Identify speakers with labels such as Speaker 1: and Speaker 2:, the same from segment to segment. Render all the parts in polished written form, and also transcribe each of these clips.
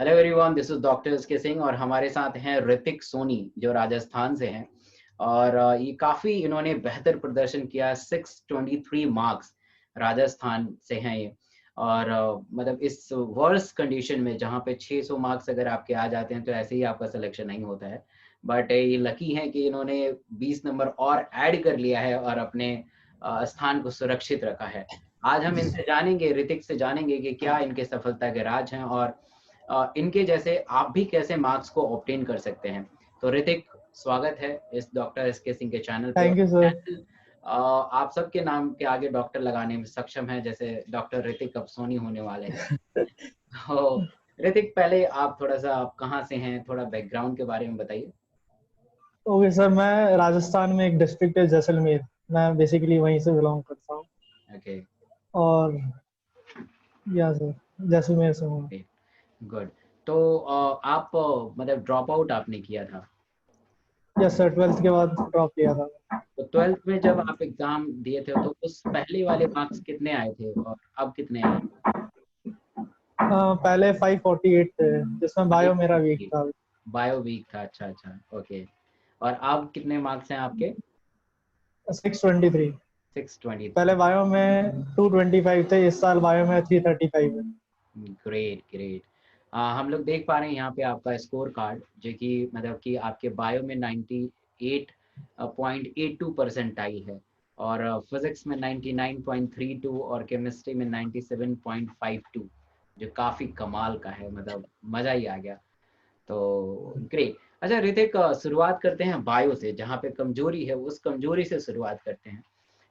Speaker 1: Hello everyone, this is doctor S के सिंह और हमारे साथ हैं ऋतिक सोनी जो राजस्थान से हैं। और ये काफ़ी इन्होंने बेहतर प्रदर्शन किया। 623 मार्क्स राजस्थान से हैं ये। और मतलब इस वर्स कंडीशन में जहाँ पे 600 मार्क्स अगर आपके आ जाते हैं तो ऐसे ही आपका सिलेक्शन नहीं होता है। बट ये लकी हैं कि इन्होंने 20 नंबर और ऐड कर लिया है और अपने स्थान को सुरक्षित रखा है। आज हम इनसे जानेंगे, ऋतिक से जानेंगे कि क्या इनके सफलता के राज हैं और इनके जैसे आप भी कैसे मार्क्स को ऑब्टेन कर सकते हैं। तो ऋतिक, स्वागत है इस डॉक्टर एस के सिंह के चैनल पे।
Speaker 2: Thank you sir.
Speaker 1: चैनल आप सबके नाम के आगे डॉक्टर लगाने में सक्षम है, जैसे डॉक्टर ऋतिक अब सोनी होने वाले हैं। तो ऋतिक, पहले आप थोड़ा सा, आप कहाँ से हैं, थोड़ा बैकग्राउंड के बारे में बताइए।
Speaker 2: ओके सर, मैं राजस्थान में एक डिस्ट्रिक्ट है जैसलमेर। मैं बेसिकली वहीं से बिलोंग करता हूँ।
Speaker 1: ओके।
Speaker 2: और या सर, जैसलमेर से हूँ।
Speaker 1: गुड। तो आप मतलब ड्रॉप आउट आपने किया था।
Speaker 2: यस सर, 12th के बाद ड्रॉप किया था।
Speaker 1: तो 12th में जब आप एग्जाम दिए थे तो उस पहले वाले मार्क्स कितने आए थे और अब कितने आए?
Speaker 2: पहले 548 थे, जिसमें बायो मेरा वीक था।
Speaker 1: बायो वीक था, अच्छा अच्छा, ओके। और अब कितने मार्क्स हैं आपके?
Speaker 2: 623।
Speaker 1: 623।
Speaker 2: पहले बायो में 225 थे, इस साल बायो में 335 है।
Speaker 1: Great great. हम लोग देख पा रहे हैं यहाँ पे आपका स्कोर कार्ड, जो कि मतलब कि आपके बायो में 98.82% आई है और फिजिक्स में 99.32 और केमिस्ट्री में 97.52, जो काफ़ी कमाल का है, मतलब मज़ा ही आ गया। तो ग्रेट। अच्छा ऋतिक, शुरुआत करते हैं बायो से, जहाँ पे कमजोरी है उस कमजोरी से शुरुआत करते हैं।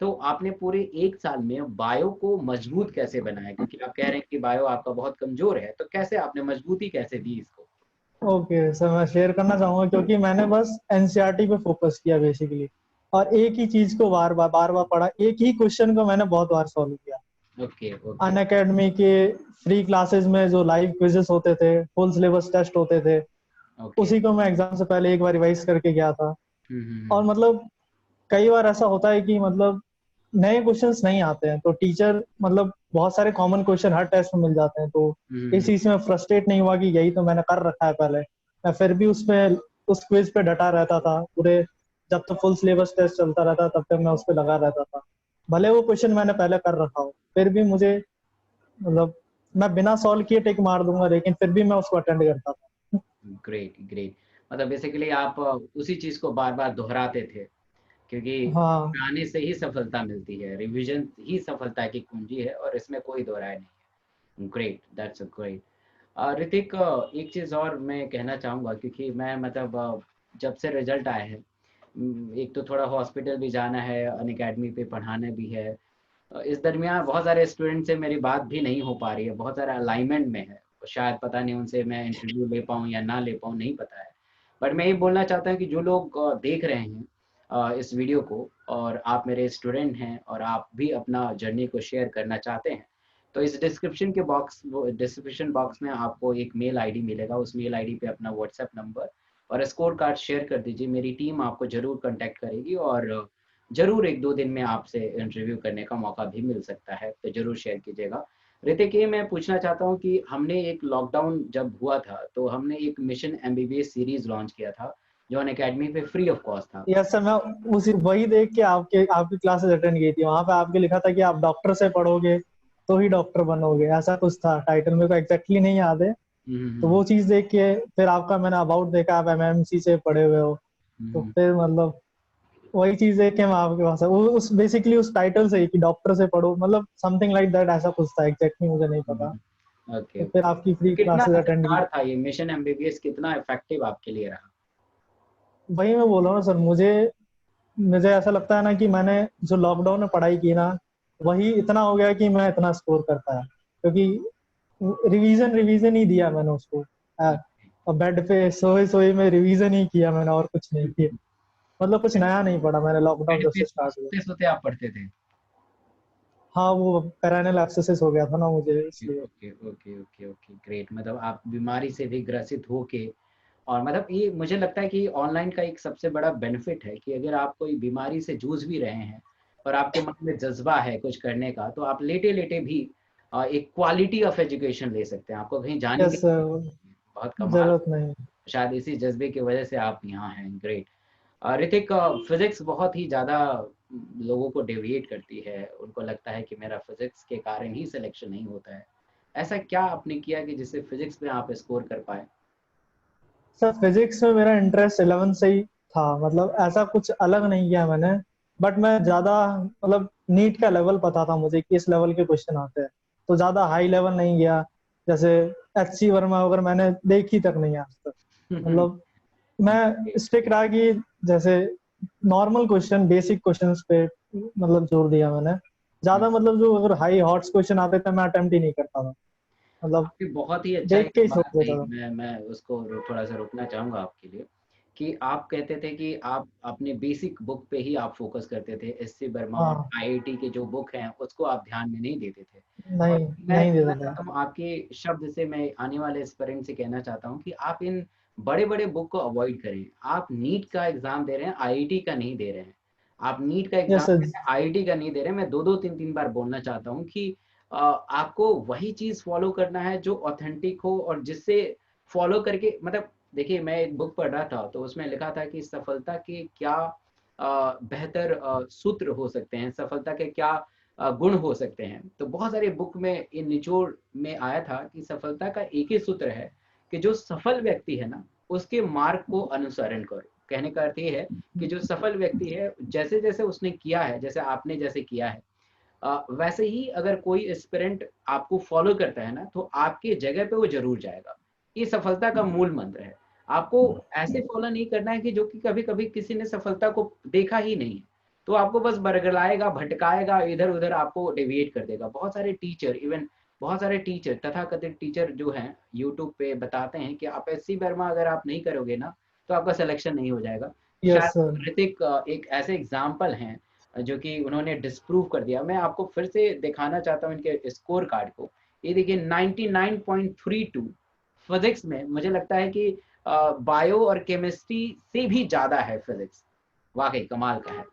Speaker 1: तो आपने पूरे 1 साल में बायो को मजबूत कैसे बनाया? क्योंकि आप कह रहे हैं कि बायो आपका बहुत कमजोर है, तो कैसे आपने मजबूती कैसे दी इसको?
Speaker 2: ओके सर, मैं शेयर करना चाहूंगा क्योंकि मैंने बस एनसीईआरटी पे फोकस किया बेसिकली। और एक ही चीज को बार बार पढ़ा, एक ही क्वेश्चन को मैंने बहुत बार सॉल्व किया।
Speaker 1: Okay okay.
Speaker 2: अन अकेडमी के फ्री क्लासेस में जो लाइव क्विजेस होते थे, फुल सिलेबस टेस्ट होते थे,
Speaker 1: ओके।
Speaker 2: उसी को मैं एग्जाम से पहले एक बार रिवाइज करके गया था। और
Speaker 1: हम्म।
Speaker 2: मतलब कई बार ऐसा होता है कि मतलब नए क्वेश्चंस नहीं आते हैं तो टीचर मतलब बहुत सारे कॉमन क्वेश्चन हर टेस्ट में मिल जाते हैं, तो इस
Speaker 1: हम्म।
Speaker 2: चीज में फ्रस्ट्रेट नहीं हुआ कि यही तो मैंने कर रखा है पहले। मैं फिर भी उसमें उस क्विज पे डटा रहता था पूरे। जब तक फुल सिलेबस टेस्ट चलता रहता तब तक मैं उस पर लगा रहता था। भले वो क्वेश्चन मैंने पहले कर रखा हो, फिर भी मुझे मतलब मैं बिना सॉल्व किए टिक मार दूंगा, लेकिन फिर भी मैं उसको अटेंड करता था।
Speaker 1: Great great. मतलब बेसिकली आप उसी चीज को बार बार दोहराते थे, क्योंकि
Speaker 2: हाँ
Speaker 1: दोहराने से ही सफलता मिलती है, रिवीजन ही सफलता की कुंजी है और इसमें कोई दो राय नहीं है। Great, that's a great. Hrithik, एक चीज़ और मैं कहना चाहूँगा, क्योंकि मैं मतलब जब से रिजल्ट आए हैं, एक तो थोड़ा हॉस्पिटल भी जाना है, अन अकेडमी पे पढ़ाना भी है। इस दरमियान बहुत सारे स्टूडेंट से मेरी बात भी नहीं हो पा रही है, बहुत सारा अलाइनमेंट में है, शायद पता नहीं उनसे मैं इंटरव्यू ले पाऊँ या ना ले पाऊँ, नहीं पता है। बट मैं ये बोलना चाहता हूँ कि जो लोग देख रहे हैं इस वीडियो को, और आप मेरे स्टूडेंट हैं और आप भी अपना जर्नी को शेयर करना चाहते हैं, तो इस डिस्क्रिप्शन बॉक्स में आपको एक मेल आईडी मिलेगा। उस मेल आईडी पे अपना व्हाट्सएप नंबर और स्कोर कार्ड शेयर कर दीजिए। मेरी टीम आपको ज़रूर कांटेक्ट करेगी और ज़रूर 1-2 दिन में आपसे इंटरव्यू करने का मौका भी मिल सकता है, तो ज़रूर शेयर कीजिएगा। ऋतिक, ये मैं पूछना चाहता हूँ कि हमने एक लॉकडाउन जब हुआ था, तो हमने एक मिशन एमबीबीएस सीरीज़ लॉन्च किया था, जो अनअकैडमी पे फ्री ऑफ कॉस्ट था।
Speaker 2: यस सर, मैं उसी वही देख के आपके आपकी क्लासेस अटेंड की थी। वहां पे आपके लिखा था कि आप डॉक्टर से पढ़ोगे तो ही डॉक्टर बनोगे, ऐसा कुछ था टाइटल। मेरे को एग्जैक्टली नहीं याद है।
Speaker 1: हुँ, हुँ,
Speaker 2: तो
Speaker 1: हुँ,
Speaker 2: वो चीज देख के फिर आपका मैंने अबाउट देखा, आप एमएमसी से पढ़े हुए हो।
Speaker 1: हुँ,
Speaker 2: तो
Speaker 1: हुँ,
Speaker 2: फिर मतलब वही चीज देख के मैं आपके पास वो उस बेसिकली उस टाइटल से ही कि डॉक्टर से पढ़ो, मतलब समथिंग लाइक दैट, ऐसा कुछ था। एग्जैक्टली मुझे नहीं
Speaker 1: हुँ,
Speaker 2: पता।
Speaker 1: हुँ। ओके,
Speaker 2: तो फिर
Speaker 1: ओके।
Speaker 2: आपकी
Speaker 1: तो
Speaker 2: फ्री
Speaker 1: कितना
Speaker 2: क्लासेस अटेंड की।
Speaker 1: असरदार था ये मिशन एमबीबीएस, कितना इफ़ेक्टिव आपके लिए रहा?
Speaker 2: वही मैं बोल रहा हूँ सर, मुझे मुझे ऐसा लगता है ना कि मैंने जो लॉकडाउन में पढ़ाई की ना, वही इतना हो गया कि मैं इतना स्कोर कर पाया, क्योंकि रिवीजन रिवीजन ही दिया मैंने उसको। और बेड पे सोए सोए में रिवीजन ही किया मैंने, और कुछ नहीं किया। मतलब कुछ नया नहीं पढ़ा मैंने लॉकडाउन
Speaker 1: बेड
Speaker 2: जब
Speaker 1: पे
Speaker 2: से स्टार्ट हुआ।
Speaker 1: सोते-सोते आप पढ़ते थे?
Speaker 2: हाँ, वो पेरानल एक्सेसिस हो गया था ना मुझे, इसलिए।
Speaker 1: Okay, okay, okay, okay, great. मतलब आप बीमारी से भी ग्रसित होके, और मतलब ये मुझे लगता है कि ऑनलाइन का एक सबसे बड़ा बेनिफिट है कि अगर आप कोई बीमारी से जूझ भी रहे हैं और आपके मन में जज़्बा है कुछ करने का, तो आप लेटे-लेटे भी एक क्वालिटी ऑफ एजुकेशन ले सकते हैं। आपको कहीं जाने की
Speaker 2: यस
Speaker 1: ज़रूरत
Speaker 2: सर,
Speaker 1: नहीं बहुत कमाल।
Speaker 2: जरूरत नहीं।
Speaker 1: शायद इसी जज्बे की वजह से आप यहाँ हैं। ग्रेट। ऋतिक, फिजिक्स बहुत ही ज़्यादा लोगों को डेविएट करती है, उनको लगता है कि मेरा फिजिक्स के कारण ही सिलेक्शन नहीं होता है। ऐसा क्या आपने किया कि जिससे फिजिक्स में आप स्कोर कर पाए?
Speaker 2: सर फिजिक्स में मेरा इंटरेस्ट 11 से ही था, मतलब ऐसा कुछ अलग नहीं किया मैंने। बट मैं ज्यादा मतलब नीट का लेवल पता था मुझे कि इस लेवल के क्वेश्चन आते हैं, तो ज्यादा हाई लेवल नहीं गया। जैसे एच सी वर्मा वगैरह मैंने देखी तक नहीं आज तक। मतलब मैं स्टिक रहा कि जैसे नॉर्मल क्वेश्चन, बेसिक क्वेश्चंस पे मतलब जोर दिया मैंने। ज्यादा मतलब जो अगर हाई हॉट्स क्वेश्चन आते थे मैं अटेम्प्ट ही नहीं करता था, मतलब
Speaker 1: आपने बहुत ही अच्छा
Speaker 2: देख के
Speaker 1: एक
Speaker 2: ही छोड़
Speaker 1: बात कही,
Speaker 2: देता था।
Speaker 1: मैं उसको थोड़ा सा रोकना चाहूँगा आपके लिए, कि आप कहते थे कि आप अपने बेसिक बुक पे ही आप फ़ोकस करते थे, एससी वर्मा और
Speaker 2: हाँ,
Speaker 1: आईआईटी के जो बुक हैं, उसको आप ध्यान में नहीं देते थे। और
Speaker 2: नहीं
Speaker 1: मैं
Speaker 2: नहीं
Speaker 1: कहना
Speaker 2: देता था।
Speaker 1: चाहता हूँ आपके शब्द से, मैं आने वाले एस्पिरेंट से कहना चाहता हूँ कि आप इन बड़े-बड़े बुक को अवॉइड करें। आप नीट का एग्ज़ाम दे रहे हैं, आईआईटी का नहीं दे रहे हैं। आप नीट का एग्ज़ाम
Speaker 2: यस
Speaker 1: दे रहे हैं, आईआईटी का नहीं दे रहे हैं। मैं 2-2 3-3 बार बोलना चाहता हूँ कि आपको वही चीज़ फ़ॉलो करना है जो ऑथेंटिक हो, और जिससे फ़ॉलो करके, मतलब देखिए, मैं एक बुक पढ़ रहा था तो उसमें लिखा था कि सफलता के क्या बेहतर सूत्र हो सकते हैं, सफलता के क्या गुण हो सकते हैं। तो बहुत सारे बुक में ये निचोड़ में आया था कि सफलता का एक ही सूत्र है कि जो सफल व्यक्ति है ना, उसके मार्ग को अनुसरण करो। कहने का अर्थ ये है कि जो सफल व्यक्ति है, जैसे-जैसे उसने किया है, जैसे आपने जैसे किया है, वैसे ही अगर कोई एस्पिरेंट आपको फॉलो करता है ना, तो आपकी जगह पे वो ज़रूर जाएगा। ये सफलता का मूल मंत्र है। आपको ऐसे फॉलो नहीं करना है कि जो कि कभी-कभी किसी ने सफलता को देखा ही नहीं है। तो आपको बस बरगलाएगा, भटकाएगा, इधर-उधर आपको डेविएट कर देगा। बहुत सारे टीचर, इवन बहुत सारे टीचर, तथाकथित टीचर जो हैं, यूट्यूब पे बताते हैं कि आप एससी वर्मा अगर आप नहीं करोगे ना, तो आपका सिलेक्शन नहीं हो जाएगा।
Speaker 2: Yes sir.
Speaker 1: शायद ऋतिक एक ऐसे एग्ज़ाम्पल हैं जो कि उन्होंने डिस्प्रूव कर दिया। मैं आपको फिर से दिखाना चाहता हूँ इनके स्कोर कार्ड को। ये देखिए 99.32 फिजिक्स में, मुझे लगता है कि बायो और केमिस्ट्री से भी ज़्यादा है फिजिक्स। वाक़ई कमाल का है।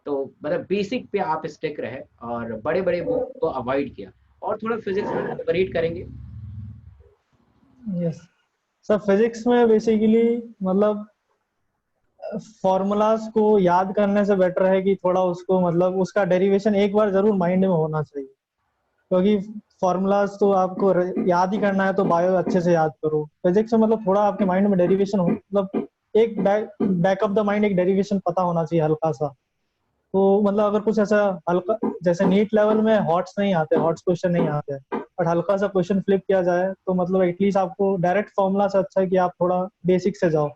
Speaker 1: तो मतलब बेसिक पे आप स्टिक रहे और बड़े-बड़े बुक को अवॉइड किया, और थोड़ा फिजिक्स में एलाबोरेट करेंगे?
Speaker 2: यस सर, फिजिक्स में बेसिकली मतलब फॉर्मूलाज को याद करने से बेटर है कि थोड़ा उसको मतलब उसका डेरिवेशन एक बार जरूर माइंड में होना चाहिए। क्योंकि फॉर्मूलाज तो आपको याद ही करना है, तो बायो अच्छे से याद करो। फिजिक्स में मतलब थोड़ा आपके माइंड में डेरिवेशन हो, मतलब एक बैक ऑफ द माइंड एक डेरिवेशन पता होना चाहिए हल्का सा। तो मतलब अगर कुछ ऐसा हल्का, जैसे नीट लेवल में हॉट्स नहीं आते, हॉट्स क्वेश्चन नहीं आते, बट हल्का सा क्वेश्चन फ्लिप किया जाए तो मतलब एटलीस्ट आपको डायरेक्ट फॉर्मूला से अच्छा है कि आप थोड़ा बेसिक से जाओ।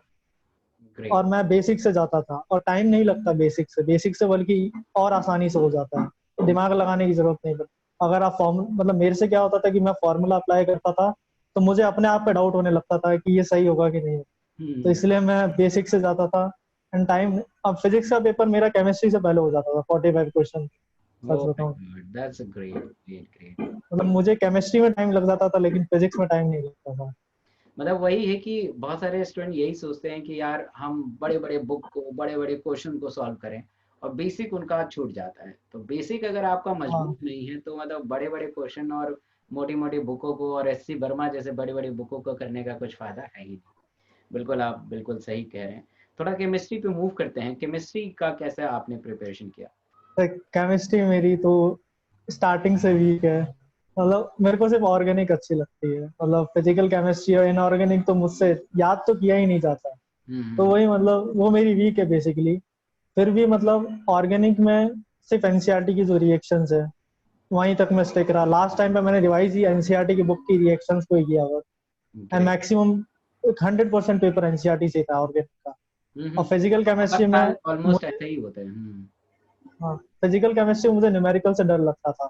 Speaker 1: ग्रेट।
Speaker 2: और मैं बेसिक से जाता था और टाइम नहीं लगता बेसिक से बल्कि और आसानी से हो जाता है, दिमाग लगाने की जरूरत नहीं पड़ती। अगर आप फॉर्म मतलब मेरे से क्या होता था कि मैं फॉर्मूला अप्लाई करता था तो मुझे अपने आप पे डाउट होने लगता था कि ये सही होगा कि नहीं। तो
Speaker 1: हुँ।
Speaker 2: इसलिए मैं बेसिक से जाता था। एंड टाइम, अब फिजिक्स का पेपर मेरा केमिस्ट्री से पहले हो जाता था 45 क्वेश्चन, सच
Speaker 1: ओह माय
Speaker 2: बताऊं।
Speaker 1: God! That's a great, great, great.
Speaker 2: मतलब मुझे केमिस्ट्री में टाइम लग जाता था लेकिन फिजिक्स में टाइम नहीं लगता था।
Speaker 1: मतलब वही है कि बहुत सारे स्टूडेंट यही सोचते हैं कि यार हम बड़े-बड़े बुक को, बड़े-बड़े क्वेश्चन को सॉल्व करें, और बेसिक उनका छूट जाता है। तो बेसिक अगर आपका
Speaker 2: हाँ,
Speaker 1: मजबूत नहीं है, तो मतलब बड़े-बड़े क्वेश्चन और मोटी-मोटी बुकों को और एससी वर्मा जैसे बड़ी-बड़ी बुकों को करने का कुछ फ़ायदा है ही नहीं। बिल्कुल, आप बिल्कुल सही कह रहे हैं। थोड़ा केमिस्ट्री पे मूव करते हैं। केमिस्ट्री का कैसा आपने प्रिपरेशन किया?
Speaker 2: केमिस्ट्री मेरी तो स्टार्टिंग से वीक है। मतलब मेरे को सिर्फ ऑर्गेनिक अच्छी लगती है, मतलब फिजिकल केमिस्ट्री और इनऑर्गेनिक तो मुझसे याद तो किया ही नहीं जाता।
Speaker 1: हुँ,
Speaker 2: तो
Speaker 1: हुँ।
Speaker 2: वही मतलब वो मेरी वीक है बेसिकली। फिर भी मतलब ऑर्गेनिक में सिर्फ एनसीईआरटी की जो रिएक्शंस है वहीं तक मैं स्टिक रहा। लास्ट टाइम पे मैंने रिवाइज ही एनसीईआरटी की बुक की रिएक्शंस को ही किया हुआ। And
Speaker 1: great.
Speaker 2: Maximum 100% paper NCERT से था ऑर्गेनिक का।
Speaker 1: हुँ,
Speaker 2: और
Speaker 1: हुँ।
Speaker 2: फिजिकल
Speaker 1: हर
Speaker 2: केमिस्ट्री में
Speaker 1: साल ऑलमोस्ट
Speaker 2: मुझे,
Speaker 1: ऐसा ही होता है। हुँ।
Speaker 2: हाँ, फिजिकल केमिस्ट्री में मुझे न्यूमेरिकल से डर लगता था।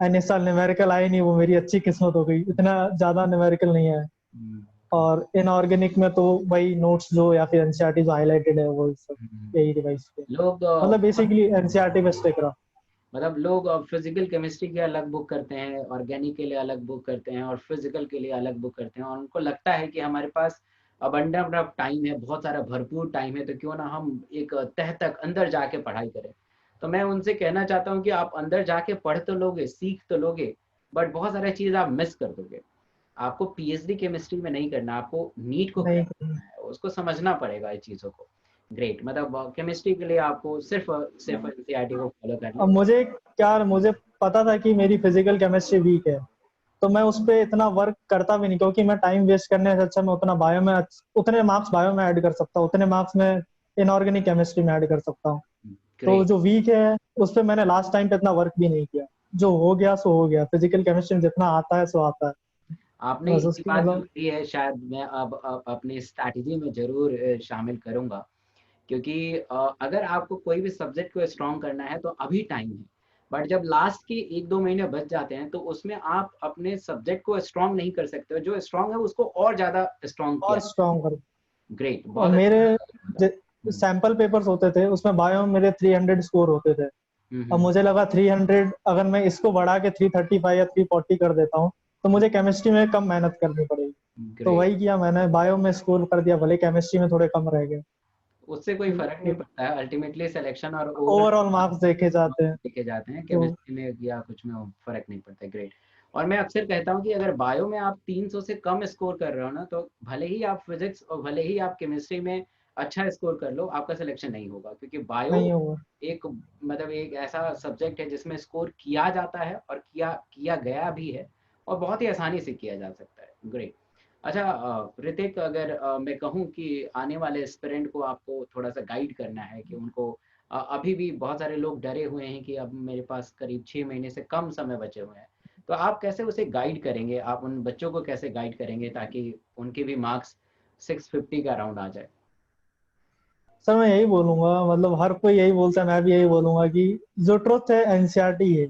Speaker 2: एंड इस साल न्यूमेरिकल आई नहीं, वो मेरी अच्छी किस्मत हो गई, इतना ज्यादा न्यूमेरिकल नहीं है।
Speaker 1: हुँ,
Speaker 2: और इनऑर्गेनिक में तो वही नोट्स जो या फिर एनसीईआरटी जो हाईलाइटेड है वो सब
Speaker 1: हुँ।
Speaker 2: यही रिवाइज किया।
Speaker 1: लोग
Speaker 2: मतलब
Speaker 1: बहुत,
Speaker 2: बेसिकली एनसीईआरटी में स्टिक रहा।
Speaker 1: मतलब लोग फिजिकल केमिस्ट्री के अलग बुक करते हैं, ऑर्गेनिक के लिए अलग बुक करते हैं, और फिजिकल के लिए अलग बुक करते हैं, और उनको लगता है कि हमारे पास अबंडेंट ऑफ टाइम है, बहुत सारा भरपूर टाइम है, तो क्यों ना हम एक तह तक अंदर जाके पढ़ाई करें। तो मैं उनसे कहना चाहता हूँ कि आप अंदर जाके पढ़ तो लोगे, सीख तो लोगे, बट बहुत सारी चीज़ आप मिस कर दोगे। आपको पीएचडी केमिस्ट्री में नहीं करना, आपको नीट को
Speaker 2: नहीं
Speaker 1: क्रैक करना है, उसको समझना पड़ेगा इस चीज़ों को। ग्रेट, मतलब केमिस्ट्री के लिए आपको सिर्फ सिर्फ एनसीईआरटी को फॉलो करना
Speaker 2: अब
Speaker 1: है।
Speaker 2: मुझे पता था कि मेरी फिजिकल केमिस्ट्री वीक है, तो मैं उस पे इतना वर्क करता भी नहीं, क्योंकि मैं टाइम वेस्ट करने से अच्छा मैं उतने मार्क्स बायो में ऐड कर सकता हूँ, उतने मार्क्स में इनऑर्गेनिक केमिस्ट्री में ऐड कर सकता हूँ। तो
Speaker 1: ग्रेट।
Speaker 2: जो वीक है उस पे मैंने लास्ट टाइम पे इतना वर्क भी नहीं किया। जो हो गया सो हो गया, फिजिकल केमिस्ट्री में जितना आता है सो आता है।
Speaker 1: आपने
Speaker 2: बस
Speaker 1: ये
Speaker 2: उसकी
Speaker 1: बात जो
Speaker 2: मतलब
Speaker 1: कही है शायद मैं अब अपनी स्ट्रैटेजी में ज़रूर शामिल करूँगा, क्योंकि अगर आपको कोई भी सब्जेक्ट को स्ट्रॉन्ग करना है तो अभी टाइम है, बट जब लास्ट के 1-2 महीने बच जाते हैं तो उसमें आप अपने सब्जेक्ट को स्ट्रॉन्ग नहीं कर सकते हो, जो स्ट्रॉन्ग है उसको और ज़्यादा स्ट्रॉन्ग किया।
Speaker 2: और स्ट्रॉन्ग कर।
Speaker 1: ग्रेट,
Speaker 2: और
Speaker 1: बहुत अच्छा। हुँ,
Speaker 2: सैंपल पेपर्स होते थे, उसमें बायो में मेरे 300 स्कोर होते थे।
Speaker 1: हुँ,
Speaker 2: अब
Speaker 1: हुँ,
Speaker 2: मुझे लगा 300 अगर मैं इसको बढ़ा के 335 या 340 कर देता हूँ तो मुझे केमिस्ट्री में कम मेहनत करनी पड़ेगी। तो
Speaker 1: ग्रेट।
Speaker 2: वही किया मैंने, बायो में स्कोर कर दिया, भले केमिस्ट्री में थोड़े कम रह गए।
Speaker 1: उससे कोई फ़र्क नहीं पड़ता है, अल्टीमेटली सिलेक्शन और ओवरऑल
Speaker 2: ओवरऑल मार्क्स देखे जाते हैं।
Speaker 1: देखे जाते हैं,
Speaker 2: तो
Speaker 1: केमिस्ट्री में या कुछ में फ़र्क नहीं पड़ता है। ग्रेट। और मैं अक्सर कहता हूँ कि अगर बायो में आप 300 से कम स्कोर कर रहे हो ना, तो भले ही आप फिज़िक्स और भले ही आप केमिस्ट्री में अच्छा स्कोर कर लो, आपका सिलेक्शन नहीं होगा, क्योंकि बायो
Speaker 2: नहीं होगा।
Speaker 1: एक मतलब एक ऐसा सब्जेक्ट है जिसमें स्कोर किया जाता है और किया किया गया भी है, और बहुत ही आसानी से किया जा सकता है। ग्रेट। अच्छा ऋतिक, अगर मैं कहूँ कि आने वाले एस्पिरेंट को आपको थोड़ा-सा गाइड करना है कि उनको अभी भी बहुत सारे लोग डरे हुए हैं कि अब मेरे पास करीब 6 महीने से कम समय बचे हुए हैं। तो आप कैसे उसे गाइड करेंगे? आप उन बच्चों को कैसे गाइड करेंगे ताकि उनके भी मार्क्स 650 का अराउंड आ जाए?
Speaker 2: सर मैं यही बोलूंगा, मतलब हर कोई यही बोलता है, मैं भी यही बोलूंगा कि जो ट्रुथ है एनसीईआरटी है।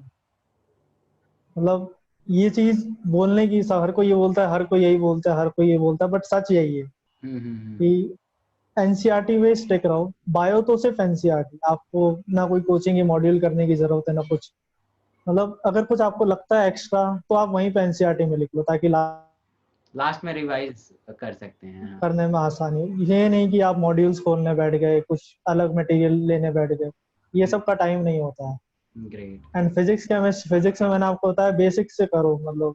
Speaker 2: मतलब ये चीज बोलने की हर कोई ये बोलता है, हर कोई यही बोलता है, हर कोई ये बोलता है, बट सच यही है
Speaker 1: हुँ, हुँ, हुँ।
Speaker 2: कि एनसीईआरटी में स्टिक रहो। बायो तो सिर्फ एनसीईआरटी, आपको ना कोई कोचिंग या मॉड्यूल करने की जरूरत है ना कुछ। मतलब अगर कुछ आपको लगता है एक्स्ट्रा तो आप वहीं पे एनसीईआरटी में लिख लो, ताकि
Speaker 1: लास्ट में रिवाइज़ कर सकते हैं। हाँ,
Speaker 2: करने में आसानी हो। ये नहीं कि आप मॉड्यूल्स खोलने बैठ गए, कुछ अलग मटेरियल लेने बैठ गए, ये सब का टाइम नहीं होता है।
Speaker 1: ग्रेट,
Speaker 2: एंड
Speaker 1: ग्रेट,
Speaker 2: फिजिक्स में मैंने आपको बताया बेसिक से करो, मतलब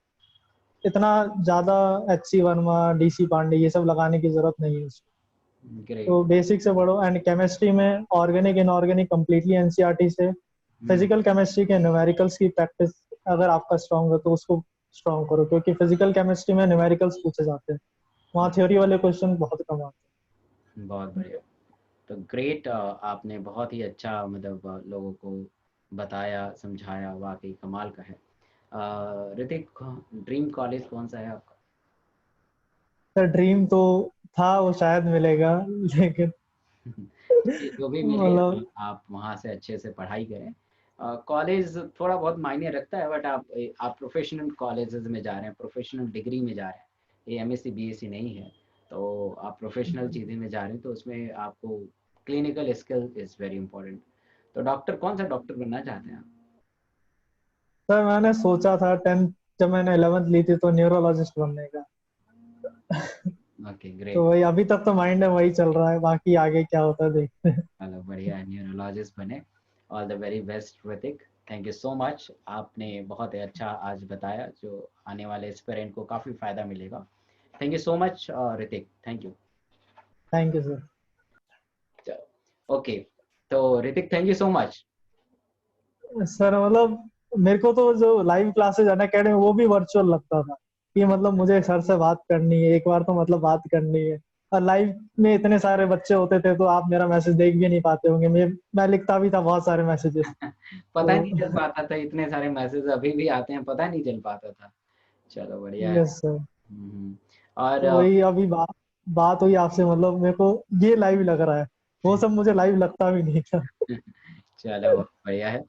Speaker 2: इतना ज्यादा एचसी वर्मा, डीसी पांडे ये सब लगाने की जरूरत नहीं है उसमें। तो
Speaker 1: ग्रेट।
Speaker 2: बेसिक से पढ़ो। एंड केमिस्ट्री में ऑर्गेनिक इनऑर्गेनिक कंप्लीटली एनसीईआरटी से।
Speaker 1: हुँ,
Speaker 2: फिजिकल केमिस्ट्री के न्यूमेरिकल्स की प्रैक्टिस अगर आपका स्ट्रांग है तो उसको स्ट्रांग करो, क्योंकि फिजिकल केमिस्ट्री में न्यूमेरिकल्स पूछे जाते हैं, वहाँ थ्योरी वाले क्वेश्चन बहुत कम आते
Speaker 1: बहुत बढ़िया। तो ग्रेट, आपने बहुत ही अच्छा मतलब लोगों को बताया, समझाया, वाक़ई कमाल का है। ऋतिक, ड्रीम कॉलेज कौन-सा है आपका?
Speaker 2: हैं। सर ड्रीम तो था, वो शायद मिलेगा, लेकिन
Speaker 1: चलिए, जो भी मिले
Speaker 2: मतलब
Speaker 1: आप वहाँ से अच्छे से पढ़ाई करें। कॉलेज थोड़ा बहुत मायने रखता है, बट आप प्रोफ़ेशनल कॉलेजेस में जा रहे हैं, प्रोफ़ेशनल डिग्री में जा रहे हैं। ये एमएससी, बीएससी नहीं है, तो आप प्रोफ़ेशनल चीज़ें में जा रहे हैं, तो उसमें आपको clinical skill is very important. तो डॉक्टर, कौन-सा डॉक्टर बनना चाहते हैं आप?
Speaker 2: सर मैंने सोचा था 10th जब मैंने 11th ली थी तो न्यूरोलॉजिस्ट बनने का।
Speaker 1: ओके,
Speaker 2: तो
Speaker 1: ग्रेट।
Speaker 2: वही अभी तक तो माइंड में वही चल रहा है, बाकी आगे क्या होता है देखते हैं।
Speaker 1: चलो बढ़िया है, न्यूरोलॉजिस्ट बने। All the very best Hrithik. Thank you so much. आपने बहुत ही अच्छा आज बताया, जो आने वाले एस्पिरेंट को काफ़ी फ़ायदा मिलेगा। Thank you so much Hrithik, thank you.
Speaker 2: Thank you sir.
Speaker 1: चलो ओके, तो Hrithik thank you so much.
Speaker 2: Sir मतलब मेरे को तो जो लाइव क्लासेज अन अकेडमी वो भी वर्चुअल लगता था, कि मतलब मुझे सर से बात करनी है एक बार, तो मतलब बात करनी है। और लाइव में इतने सारे बच्चे होते थे तो आप मेरा मैसेज देख भी नहीं पाते होंगे, मैं लिखता भी था बहुत सारे मैसेजेस।
Speaker 1: पता
Speaker 2: तो
Speaker 1: नहीं चल पाता था, इतने सारे मैसेज अभी भी आते हैं, पता नहीं चल पाता था। चलो बढ़िया है।
Speaker 2: Yes sir.
Speaker 1: हम्म, और
Speaker 2: तो वही अभी बात हुई आपसे, मतलब मेरे को ये लाइव लग रहा है, वो सब मुझे लाइव लगता भी नहीं था।
Speaker 1: चलो बहुत बढ़िया है।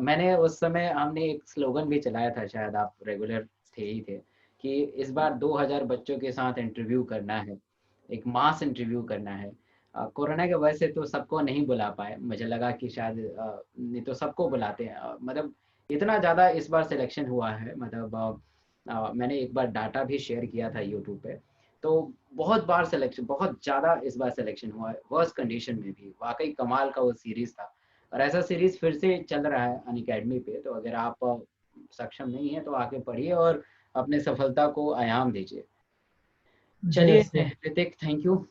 Speaker 1: मैंने उस समय हमने एक स्लोगन भी चलाया था, शायद आप रेगुलर थे ही थे, कि इस बार 2000 बच्चों के साथ इंटरव्यू करना है, एक मास इंटरव्यू करना है। कोरोना की वजह से तो सबको नहीं बुला पाए, मुझे लगा कि शायद नहीं तो सबको बुलाते हैं। मतलब इतना ज़्यादा इस बार सिलेक्शन हुआ है, मतलब मैंने एक बार डाटा भी शेयर किया था यूट्यूब पे, तो बहुत बार सिलेक्शन, बहुत ज़्यादा इस बार सिलेक्शन हुआ है, वर्स्ट कंडीशन में भी। वाकई कमाल का वो सीरीज़ था, और ऐसा सीरीज़ फिर से चल रहा है अनअकैडमी पे, तो अगर आप सक्षम नहीं है तो आके पढ़िए, और अपने सफलता को आयाम दीजिए।
Speaker 2: यस
Speaker 1: चलिए
Speaker 2: सर।
Speaker 1: Hrithik, thank you